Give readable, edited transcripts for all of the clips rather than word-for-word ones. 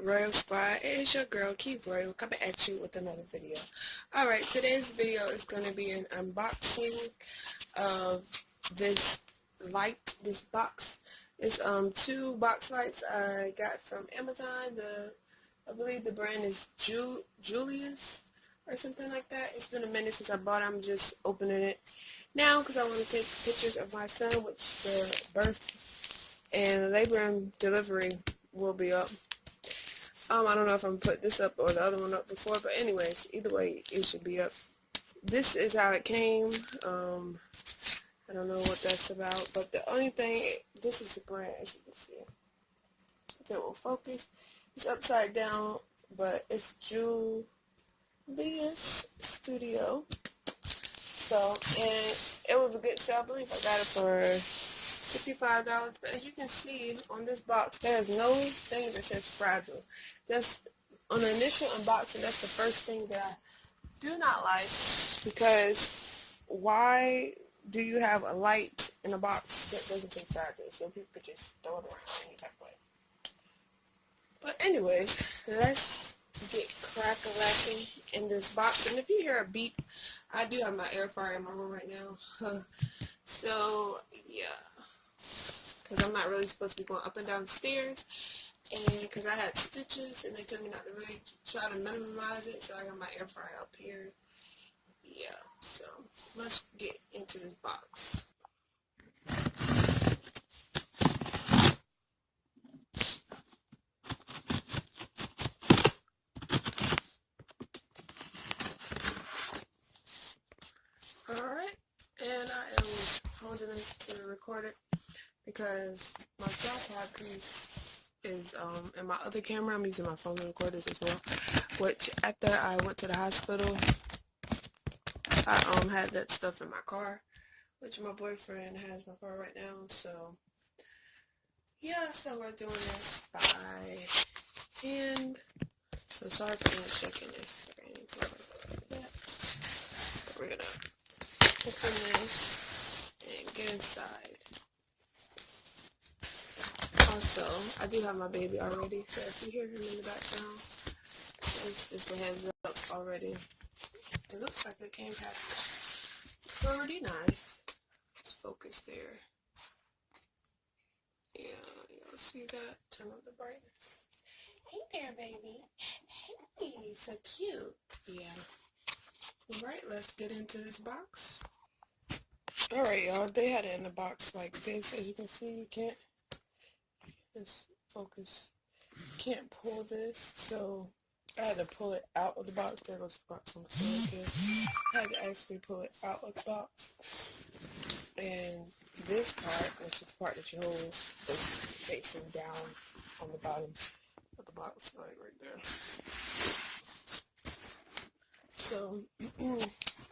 Royal Squad? It is your girl, Keith Royal, coming at you with another video. Alright, today's video is going to be an unboxing of this light, this box. It's two box lights I got from Amazon. I believe the brand is Julius or something like that. It's been a minute since I bought it. I'm just opening it now because I want to take pictures of my son, which the birth and labor and delivery will be up. I don't know if I'm put this up or the other one up before, but anyways, either way, it should be up. This is how it came. I don't know what that's about, but the only thing, this is the brand, as you can see. If it will focus, it's upside down, but it's Julius Studio. So, and it was a good sale. I believe I got it for $55, but as you can see on this box, there's no thing that says fragile. That's on the initial unboxing. That's the first thing that I do not like, because why do you have a light in a box that doesn't say fragile? So people could just throw it around any type of way. But anyways, let's get crack-a-lacking in this box. And if you hear a beep, I do have my air fryer in my room right now. So yeah. Because I'm not really supposed to be going up and down the stairs, and because I had stitches and they told me not to really try to minimize it, so I got my air fryer up here. Yeah, so let's get into this box. Alright, and I am holding this to record it because my tripod piece is in my other camera. I'm using my phone to record this as well, which after I went to the hospital, I had that stuff in my car, which my boyfriend has my car right now. So yeah, so we're doing this by hand. So sorry for not checking this. But we're gonna open this and get inside. Also, I do have my baby already, so if you hear him in the background, it's just a heads up already. It looks like it came packaged pretty nice. Let's focus there. Yeah, y'all see that? Turn up the brightness. Hey there, baby. Hey, so cute. Yeah. Alright, let's get into this box. Alright, y'all, they had it in the box like this. As you can see, you can't just focus. You can't pull this, so I had to pull it out of the box. There goes the box on the floor again. I had to actually pull it out of the box. And this part, which is the part that you hold, is facing down on the bottom of the box, like right there. So,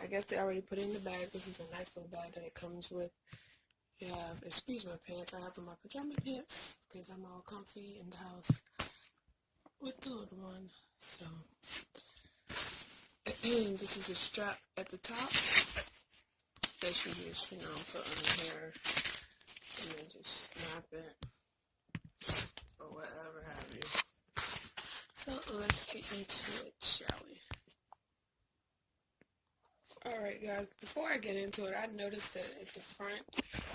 I guess they already put it in the bag. This is a nice little bag that it comes with. Yeah, excuse my pants. I have on my pajama pants because I'm all comfy in the house with the little one. So, this is a strap at the top that you just, put on your hair and then just snap it or whatever have you. So, let's get into it, shall we? Alright guys, before I get into it, I noticed that at the front,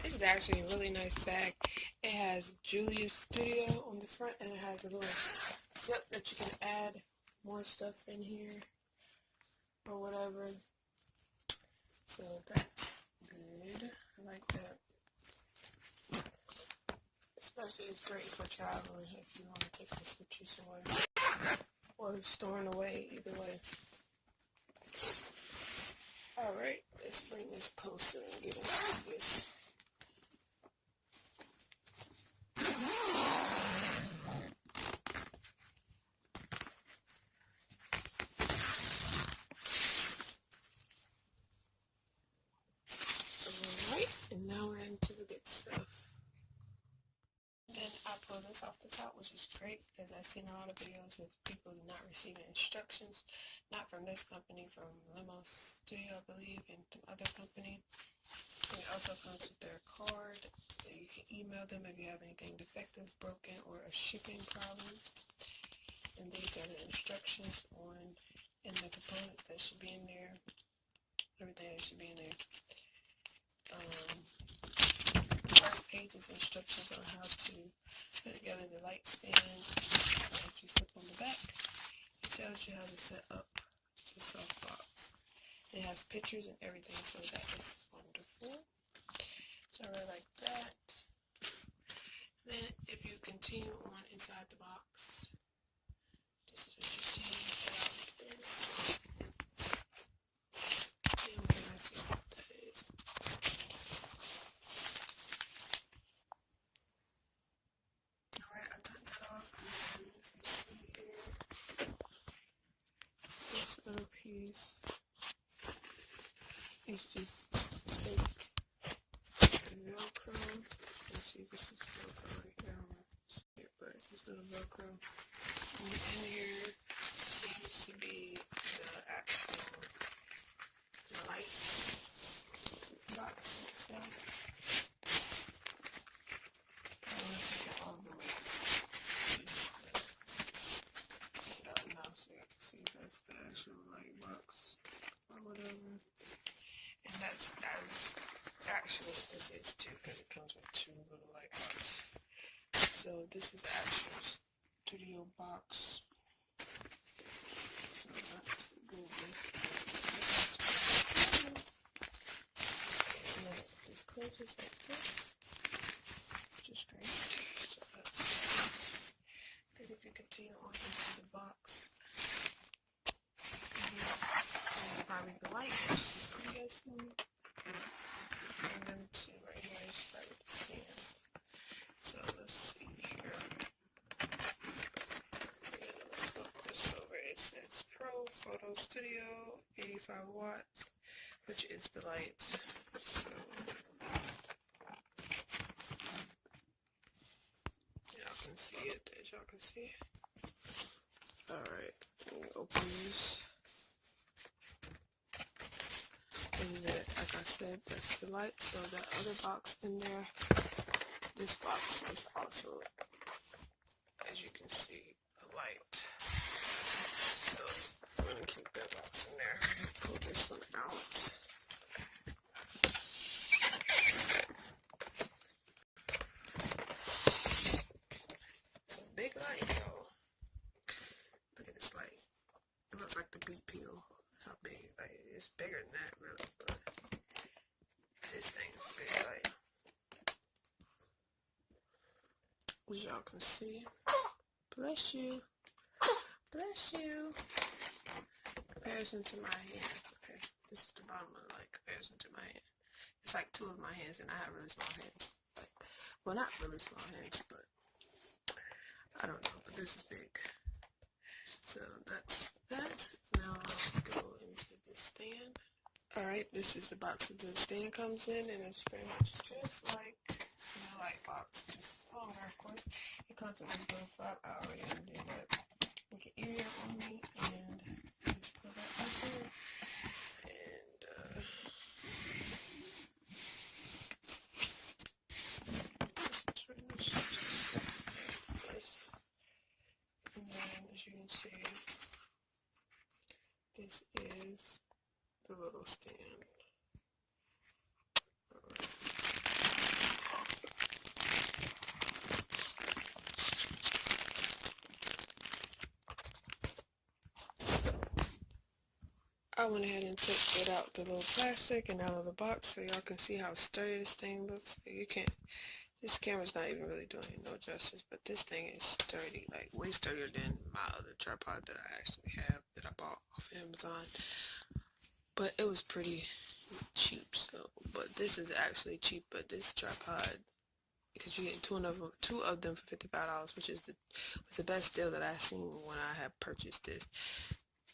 this is actually a really nice bag. It has Julius Studio on the front, and it has a little zip that you can add more stuff in here or whatever. So that's good. I like that. Especially it's great for traveling if you want to take the switches away or storing away, either way. Alright, let's bring this closer and get into this. Alright, and now we're into the good stuff. Then I pull this off the top, which is great because I've seen a lot of videos with people not receiving instructions, not from this company, from Julius Studio, I believe, and some other company. And it also comes with their card that you can email them if you have anything defective, broken, or a shipping problem. there are the instructions on and the components that should be in there. Everything that should be in there. The first page is instructions on how to put together the light stand. If you flip on the back, it tells you how to set up the softbox. It has pictures and everything, so that is wonderful. So I really like that. Then if you continue on inside the box, this is what you see like this. And we're going to see what that is. Alright, I turned that off. And if you see here, this little piece is just take Velcro. Let's see, this is Velcro right here. I don't know if you see it, but this little Velcro. And in here seems to be the actual light box itself. I want to take it all the way. Take it out now so you can see that's the actual light box or whatever. And that's as actually what this is too, because it comes with two little light boxes. So this is the actual studio box. So that's good. And then this closes like this, which is great. So that's it. Then if you continue on into the box, this is probably the light. I'm guessing. And then to right here is probably the stand. So let's see here. We're gonna flip this over. It says Pro Photo Studio 85 watts, which is the light. So y'all can see it. As y'all can see. Alright, let me open this. And that, like I said, that's the light. So that other box in there, this box is also, as you can see, a light. So I'm gonna keep that box in there. Pull this one out. It's a big light, though. Look at this light. It looks like the beet peel. That's how big. Like, it's bigger than that, really. But this thing's a big light. As y'all can see. Bless you. Bless you. Comparison to my hand. Okay, this is the bottom of the light. Comparison to my hand. It's like two of my hands, and I have really small hands. Like, well, not really small hands, but I don't know. But this is big. So that's that. Now let's go into the stand. Alright, this is the box that the stand comes in, and it's pretty much just like the light box, just longer, of course. It comes with this little flap. I already did that. Make an area on me, and just put that up there. And let's turn this like this. And then, as you can see, this is the little stand. I went ahead and took it out the little plastic and out of the box so y'all can see how sturdy this thing looks. You can't, this camera's not even really doing it no justice, but this thing is sturdy, like way sturdier than my other tripod that I actually have that I bought off Amazon. But it was pretty cheap, so, but this is actually cheap, but this tripod, because you get two of them for $55, which is was the best deal that I seen when I had purchased this.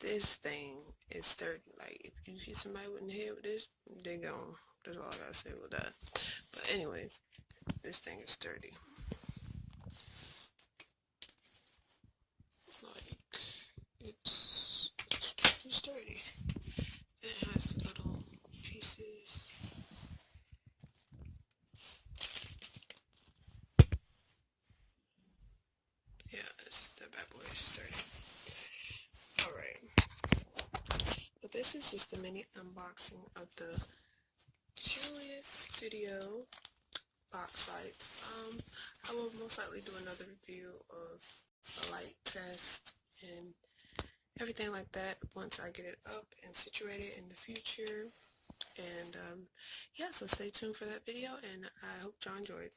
This thing is sturdy. Like, if you hit somebody in the head with this, they gone. That's all I gotta say with that. But anyways, this thing is sturdy. Like, it's pretty sturdy. And it has the little pieces. Yeah, that bad boy is sturdy. this is just a mini unboxing of the Julius Studio box lights. I will most likely do another review of a light test and everything like that once I get it up and situated in the future. And yeah, so stay tuned for that video, and I hope y'all enjoyed.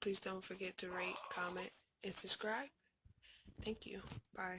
Please don't forget to rate, comment, and subscribe. Thank you. Bye.